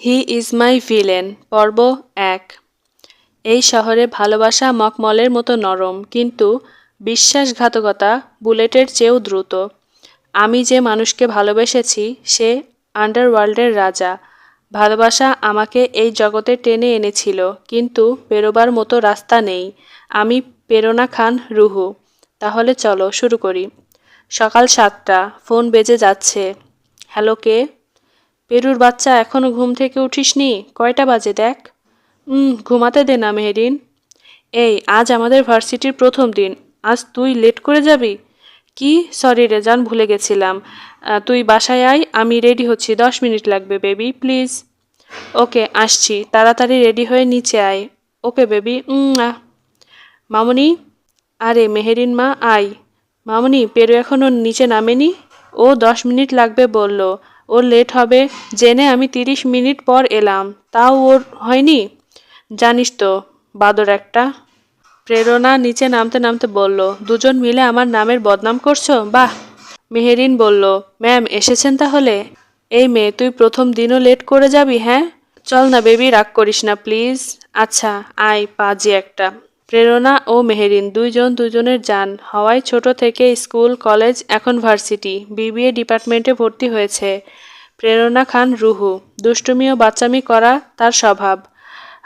He is my villain পর্ব ১। এই শহরে ভালোবাসা মখমলের মতো নরম, কিন্তু বিশ্বাসঘাতকতা বুলেটের চেয়েও দ্রুত। আমি যে মানুষকে ভালোবেসেছি সে আন্ডারওয়ার্ল্ডের রাজা। ভালোবাসা আমাকে এই জগতে টেনে এনেছিল, কিন্তু বেরোবার মতো রাস্তা নেই। আমি প্রেরণা খান রুহু। তাহলে চলো শুরু করি। সকাল ৭টা, ফোন বেজে যাচ্ছে। হ্যালো, কে? পেরুর বাচ্চা, এখনো ঘুম থেকে উঠিসনি? কয়টা বাজে দেখ। ঘুমাতে দে না মেহেরিন। এই, আজ আমাদের ভার্সিটির প্রথম দিন। আজ তুই লেট করে যাবি? কি, সরি রে জান, ভুলে গেছিলাম। তুই বাসায় আয়, আমি রেডি হচ্ছি, 10 মিনিট লাগবে বেবি, প্লিজ। ওকে, আসছি, তাড়াতাড়ি রেডি হয়ে নিচে আয়। Okay baby. মামুনি। আরে মেহেরিন মা, আয়। মামুনি, পেরু এখনো নিচে নামেনি? ও 10 মিনিট লাগবে বলল। ওর লেট হবে জেনে আমি 30 মিনিট পর এলাম, তাও ওর হয়নি। জানিস তো, বাদর একটা। প্রেরণা নিচে নামতে নামতে বলল, দুজন মিলে আমার নামের বদনাম করছো? বাহ। মেহেরিন বলল, ম্যাম এসেছেন তাহলে? এই মেয়ে, তুই প্রথম দিনও লেট করে যাবি? হ্যাঁ, চল না বেবি, রাগ করিস না প্লিজ। আচ্ছা, আয় পাজি একটা। প্রেরণা ও মেহেরিন দুইজন দুজনের জান হওয়ায় ছোট থেকে স্কুল, কলেজ, এখন ভার্সিটি, বিবিএ ডিপার্টমেন্টে ভর্তি হয়েছে। প্রেরণা খান রুহু। দুষ্টুমি ও বাচ্চামি করা তার স্বভাব।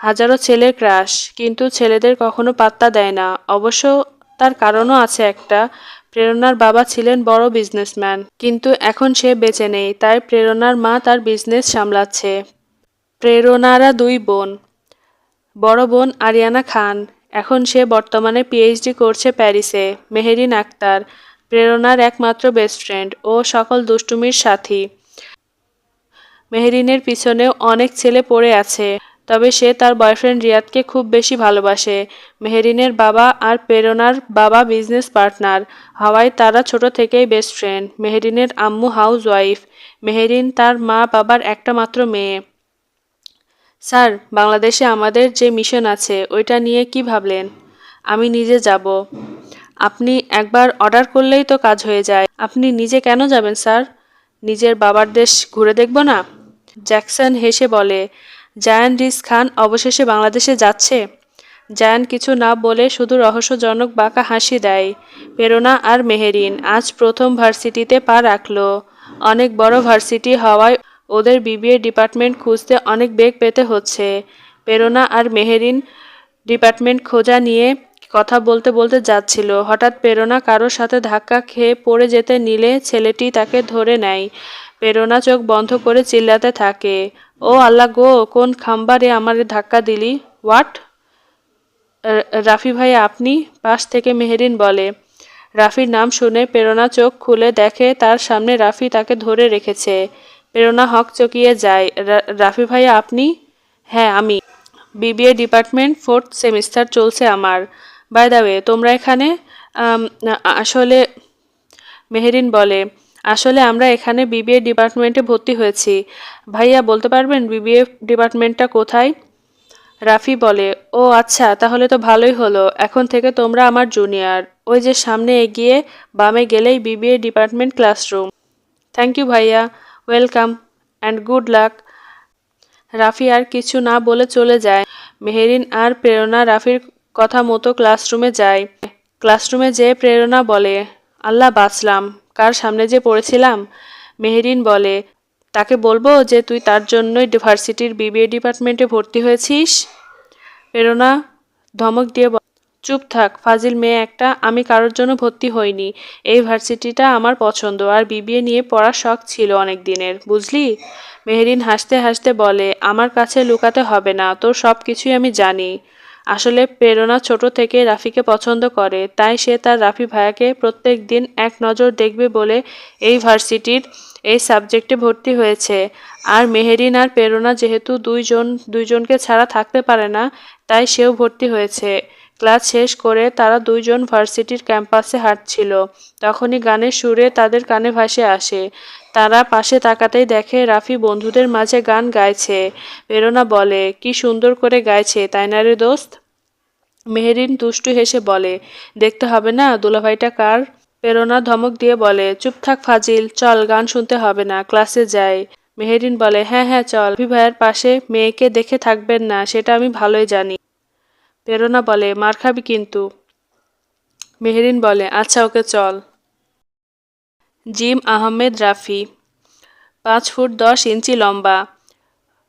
হাজারো ছেলের ক্রাশ, কিন্তু ছেলেদের কখনো পাত্তা দেয় না। অবশ্য তার কারণও আছে একটা। প্রেরণার বাবা ছিলেন বড় বিজনেসম্যান, কিন্তু এখন সে বেঁচে নেই, তাই প্রেরণার মা তার বিজনেস সামলাচ্ছে। প্রেরণারা দুই বোন। বড় বোন আরিয়ানা খান, এখন সে বর্তমানে পিএইচডি করছে প্যারিসে। মেহেরিন আক্তার, প্রেরণার একমাত্র বেস্ট ফ্রেন্ড ও সকল দুষ্টুমির সাথী। মেহেরিনের পিছনেও অনেক ছেলে পড়ে আছে, তবে সে তার বয়ফ্রেন্ড রিয়াদকে খুব বেশি ভালোবাসে। মেহেরিনের বাবা আর প্রেরণার বাবা বিজনেস পার্টনার হওয়ায় তারা ছোট থেকেই বেস্ট ফ্রেন্ড। মেহেরিনের আম্মু হাউস ওয়াইফ। মেহেরিন তার মা বাবার একটা মাত্র মেয়ে। স্যার, বাংলাদেশে আমাদের যে মিশন আছে ওইটা নিয়ে কি ভাবলেন? আমি নিজে যাব। আপনি একবার অর্ডার করলেই তো কাজ হয়ে যায়। আপনি নিজে কেন যাবেন স্যার? নিজের বাবার দেশ ঘুরে দেখব না? জ্যাকসন হেসে বলে, জায়ান রিস খান অবশেষে বাংলাদেশে যাচ্ছে। জায়ান কিছু না বলে শুধু রহস্যজনক বাঁকা হাসি দেয়। প্রেরণা আর মেহেরিন আজ প্রথম ভার্সিটিতে পা রাখল। অনেক বড় ভার্সিটি হওয়ায় ওদের বিবিএ ডিপার্টমেন্ট খুঁজতে অনেক বেগ পেতে হচ্ছে। প্রেরণা আর মেহেরিন ডিপার্টমেন্ট খোঁজা নিয়ে কথা বলতে বলতে যাচ্ছিল। হঠাৎ প্রেরণা কারোর সাথে ধাক্কা খেয়ে পড়ে যেতে নিলে ছেলেটি তাকে ধরে নেয়। প্রেরণা চোখ বন্ধ করে চিল্লাতে থাকে, ও আল্লাহ গো, কোন খাম্বারে আমারে ধাক্কা দিলি? হোয়াট? রাফি ভাই আপনি? পাশ থেকে মেহেরিন বলে। রাফির নাম শুনে প্রেরণা চোখ খুলে দেখে তার সামনে রাফি তাকে ধরে রেখেছে। প্রেরণা হকচকিয়ে যায়। রাফি ভাইয়া আপনি? হ্যাঁ আমি। বিবিএ ডিপার্টমেন্ট 4th সেমিস্টার চলছে আমার। বাই দ্য ওয়ে, তোমরা এখানে? আসলে, মেহেরিন বলে, আসলে আমরা এখানে বিবিএ ডিপার্টমেন্টে ভর্তি হয়েছি। ভাইয়া বলতে পারবেন বিবিএ ডিপার্টমেন্টটা কোথায়? রাফি বলে, ও আচ্ছা, তাহলে তো ভালোই হলো, এখন থেকে তোমরা আমার জুনিয়র। ওই যে সামনে এগিয়ে বামে গেলেই BBA department classroom. Thank you ভাইয়া, welcome and good luck. Rafi আর কিছু না বলে চলে যায়। মেহেরিন আর প্রেরণা রাফির কথা মতো ক্লাসরুমে যায়। ক্লাসরুমে যেয়ে প্রেরণা বলে, আল্লাহ বাঁচলাম, কার সামনে যে পড়েছিলাম। মেহেরিন বলে, তাকে বলবো যে তুই তার জন্যই ভার্সিটির বিবিএ ডিপার্টমেন্টে ভর্তি হয়েছিস? প্রেরণা ধমক দিয়ে বলে, চুপ থাক ফাজিল মেয়ে একটা, আমি কারোর জন্য ভর্তি হইনি। এই ভার্সিটিটা আমার পছন্দ, আর বিবিএ নিয়ে পড়ার শখ ছিল অনেক দিনের, বুঝলি? মেহেরিন হাসতে হাসতে বলে, আমার কাছে লুকাতে হবে না, তোর সব কিছুই আমি জানি। আসলে প্রেরণা ছোট থেকে রাফিকে পছন্দ করে, তাই সে তার রাফি ভাইয়াকে প্রত্যেক দিন এক নজর দেখবে বলে এই ভার্সিটির এই সাবজেক্টে ভর্তি হয়েছে। আর মেহেরিন আর প্রেরণা যেহেতু দুইজনকে ছাড়া থাকতে পারে না, তাই সেও ভর্তি হয়েছে। ক্লাস শেষ করে তারা দুইজন ভার্সিটির ক্যাম্পাসে হাঁটছিল। তখনই গানের সুরে তাদের কানে ভাসে আসে। তারা পাশে তাকাতেই দেখে রাফি বন্ধুদের মাঝে গান গাইছে। প্রেরণা বলে, কি সুন্দর করে গাইছে, তাই না রে দোস্ত? মেহেরিন দুষ্টু হেসে বলে, দেখতে হবে না দুলাভাইটা কার? প্রেরণা ধমক দিয়ে বলে, চুপ থাক ফাজিল, চল গান শুনতে হবে না, ক্লাসে যাই। মেহেরিন বলে, হ্যাঁ হ্যাঁ চল, রাফি ভাইয়ার পাশে মেয়েকে দেখে থাকবেন না, সেটা আমি ভালোই জানি। প্রেরণা বলে, মার খাবি কিন্তু। মেহেরিন বলে, আচ্ছা ওকে চল। জিম আহমেদ রাফি, 5 ফুট 10 ইঞ্চি লম্বা,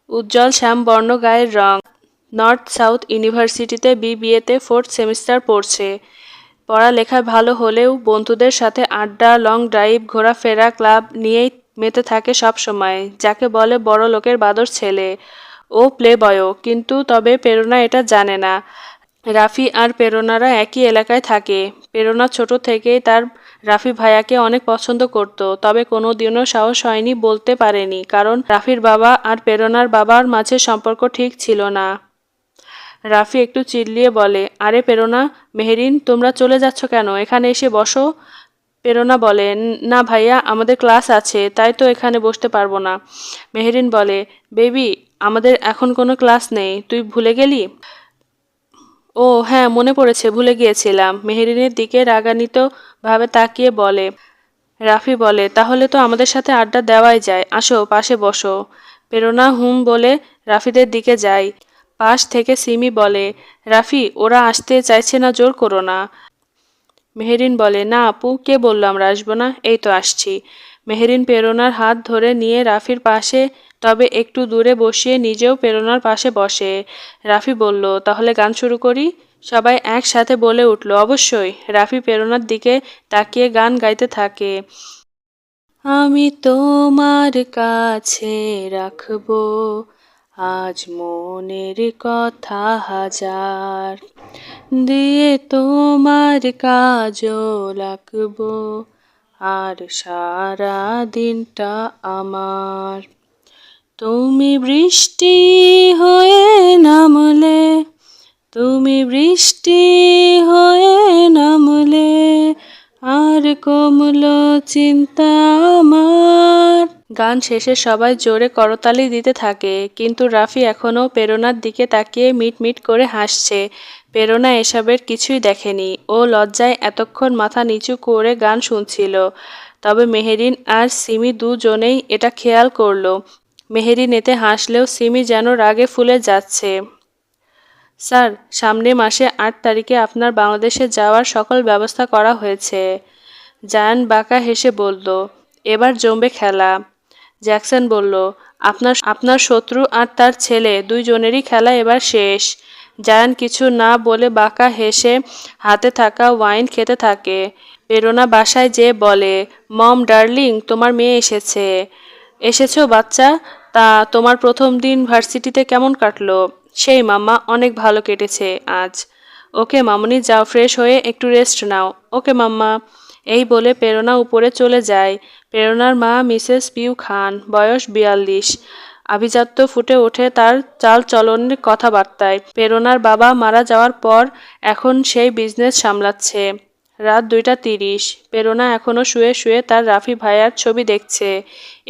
উজ্জ্বল শ্যামবর্ণ গায়ের রং, নর্থ সাউথ ইউনিভার্সিটিতে বিবিএতে 4th সেমিস্টার পড়ছে। পড়ালেখায় ভালো হলেও বন্ধুদের সাথে আড্ডা, লং ড্রাইভ, ঘোরাফেরা, ক্লাব নিয়েই মেতে থাকে সব সময়। যাকে বলে বড় লোকের বাদর ছেলে। ও প্লে বয়ও, কিন্তু তবে প্রেরণা এটা জানে না। রাফি আর প্রেরণারা একই এলাকায় থাকে। প্রেরণা ছোট থেকেই তার রাফি ভাইয়াকে অনেক পছন্দ করত, তবে কোনোদিনও সাহস হয়নি, বলতে পারেনি, কারণ রাফির বাবা আর প্রেরণার বাবার মাঝে সম্পর্ক ঠিক ছিল না। রাফি একটু চিল্লিয়ে বলে, আরে প্রেরণা, মেহেরিন, তোমরা চলে যাচ্ছ কেন? এখানে এসে বসো। প্রেরণা বলে, না ভাইয়া, আমাদের ক্লাস আছে, তাই তো এখানে বসতে পারবো না। মেহেরিন বলে, বেবি, আমাদের এখন কোনো ক্লাস নেই, তুই ভুলে গেলি? ও হ্যাঁ, মনে পড়েছে, ভুলে গিয়েছিলাম। মেহেরিনের দিকে রাগান্বিত ভাবে তাকিয়ে বলে। রাফি বলে, তাহলে তো আমাদের সাথে আড্ডা দেওয়াই যায়, আসো পাশে বসো। প্রেরণা হুম বলে রাফিদের দিকে যায়। পাশ থেকে সিমি বলে, রাফি, ওরা আসতে চাইছে না, জোর করো না। মেহেরিন বলে, না আপু, কে বলল আমরা আসবো না, এই তো আসছি। মেহেরিন প্রেরণার হাত ধরে নিয়ে রাফির পাশে, তবে একটু দূরে বসিয়ে নিজেও প্রেরণার পাশে বসে। রাফি বলল, তাহলে গান শুরু করি? সবাই একসাথে বলে উঠল, অবশ্যই। রাফি প্রেরণার দিকে তাকিয়ে গান গাইতে থাকে। আমি তোমার কাছে রাখবো আজ মনের কথা হাজার, দিয়ে তোমার কাজও লাগবো আর সারা দিনটা আমার। তুমি বৃষ্টি হয়ে নামলে, তুমি বৃষ্টি হয়ে নামলে, আর কমলো চিন্তা আমার। গান শেষে সবাই জোরে করতালি দিতে থাকে, কিন্তু রাফি এখনও প্রেরণার দিকে তাকিয়ে মিটমিট করে হাসছে। প্রেরণা এসবের কিছুই দেখেনি, ও লজ্জায় এতক্ষণ মাথা নিচু করে গান শুনছিল। তবে মেহেরিন আর সিমি দুজনেই এটা খেয়াল করলো। মেহেরিন এতে হাসলেও সিমি যেন রাগে ফুলে যাচ্ছে। স্যার, সামনে মাসে 8 তারিখে আপনার বাংলাদেশে যাওয়ার সকল ব্যবস্থা করা হয়েছে। জায়ান বাঁকা হেসে বলল, এবার জমবে খেলা। জ্যাকসন বলল, আপনার শত্রু আর তার ছেলে দুইজনেরই খেলা এবার শেষ। জায়ান কিছু না বলে বাঁকা হেসে হাতে থাকা ওয়াইন খেতে থাকে। প্রেরণা বাসায় যেয়ে বলে, মম ডার্লিং, তোমার মেয়ে এসেছে। এসেছো বাচ্চা? তা তোমার প্রথম দিন ভার্সিটিতে কেমন কাটলো? সেই মাম্মা, অনেক ভালো কেটেছে আজ। ওকে মামুনি, যাও ফ্রেশ হয়ে একটু রেস্ট নাও। ওকে মাম্মা। এই বলে প্রেরণা উপরে চলে যায়। প্রেরণার মা মিসেস পিউ খান, বয়স 42। আভিজাত্য ফুটে ওঠে তার চাল চলনের কথাবার্তায়। প্রেরণার বাবা মারা যাওয়ার পর এখন সেই বিজনেস সামলাচ্ছে। রাত 2:30। প্রেরণা এখনও শুয়ে শুয়ে তার রাফি ভাইয়ার ছবি দেখছে।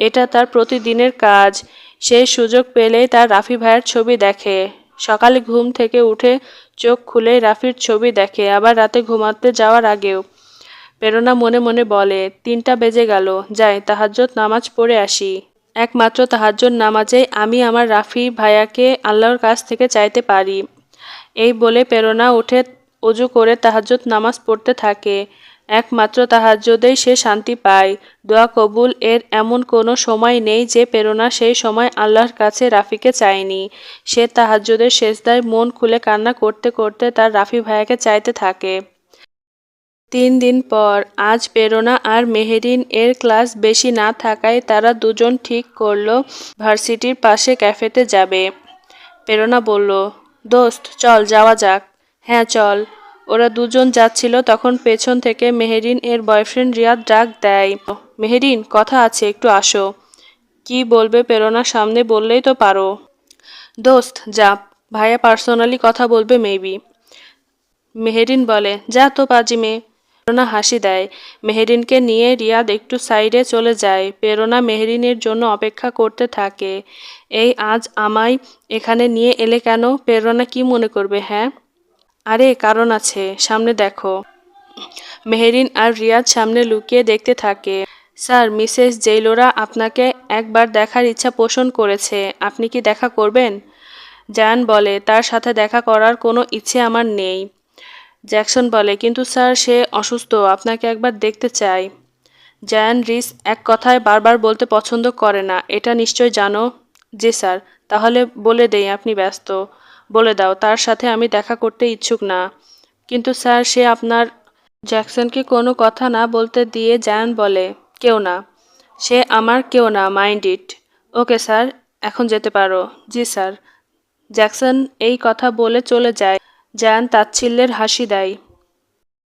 এটা তার প্রতিদিনের কাজ। সেই সুযোগ পেলেই তার রাফি ভাইয়ার ছবি দেখে। সকালে ঘুম থেকে উঠে চোখ খুলেই রাফির ছবি দেখে, আবার রাতে ঘুমাতে যাওয়ার আগেও। প্রেরণা মনে মনে বলে, 3টা বেজে গেল, যাই তাহাজ্জুদ নামাজ পড়ে আসি। একমাত্র তাহাজ্জুদ নামাজেই আমি আমার রাফি ভাইয়াকে আল্লাহর কাছ থেকে চাইতে পারি। এই বলে প্রেরণা উঠে অজু করে তাহাজ্জুদ নামাজ পড়তে থাকে। একমাত্র তাহাজ্জুদেই সে শান্তি পায়। দোয়া কবুল এর এমন কোনো সময় নেই যে প্রেরণা সেই সময় আল্লাহর কাছে রাফিকে চায়নি। সে তাহাজ্জুদের সেজদায় মন খুলে কান্না করতে করতে তার রাফি ভাইয়াকে চাইতে থাকে। 3 দিন পর, আজ প্রেরণা আর মেহেরিন এর ক্লাস বেশি না থাকায় তারা দুজন ঠিক করলো ভার্সিটির পাশে ক্যাফেতে যাবে। প্রেরণা বলল, দোস্ত চল যাওয়া যাক। হ্যাঁ চল। ওরা দুজন যাচ্ছিল তখন পেছন থেকে মেহেরিন এর বয়ফ্রেন্ড রিয়াদ ডাক দেয়, মেহেরিন, কথা আছে, একটু আসো। কি বলবে প্রেরণার সামনে বললেই তো পারো। দোস্ত যা, ভাইয়া পার্সোনালি কথা বলবে মেবি। মেহেরিন বলে, যা তো পাজি মেয়ে। প্রেরণা হাসি দেয়। মেহেরিনকে নিয়ে রিয়াদ একটু সাইডে চলে যায়। প্রেরণা মেহেরিনের জন্য অপেক্ষা করতে থাকে। এই আজ আমায় এখানে নিয়ে এলে কেন? প্রেরণা কি মনে করবে? হ্যাঁ, আরে কারণ আছে, সামনে দেখো। মেহেরিন আর রিয়াদ সামনে লুকিয়ে দেখতে থাকে। স্যার, মিসেস জেইলোরা আপনাকে একবার দেখার ইচ্ছা পোষণ করেছে, আপনি কি দেখা করবেন? জায়ান বলে, তার সাথে দেখা করার কোনো ইচ্ছে আমার নেই। জ্যাকসন বলে, কিন্তু স্যার সে অসুস্থ, আপনাকে একবার দেখতে চাই। জায়ান রিস এক কথায় বারবার বলতে পছন্দ করে না, এটা নিশ্চয় জানো। জি স্যার। তাহলে বলে দেই আপনি ব্যস্ত। বলে দাও তার সাথে আমি দেখা করতে ইচ্ছুক না। কিন্তু স্যার সে আপনার। জ্যাকসনকে কোনো কথা না বলতে দিয়ে জায়ান বলে, কেউ না। সে আমার কেউ না, মাইন্ড ইট। ওকে স্যার, এখন যেতে পারো। জি স্যার। জ্যাকসন এই কথা বলে চলে যায়। জায়ান তাচ্ছিল্যের হাসি দেয়।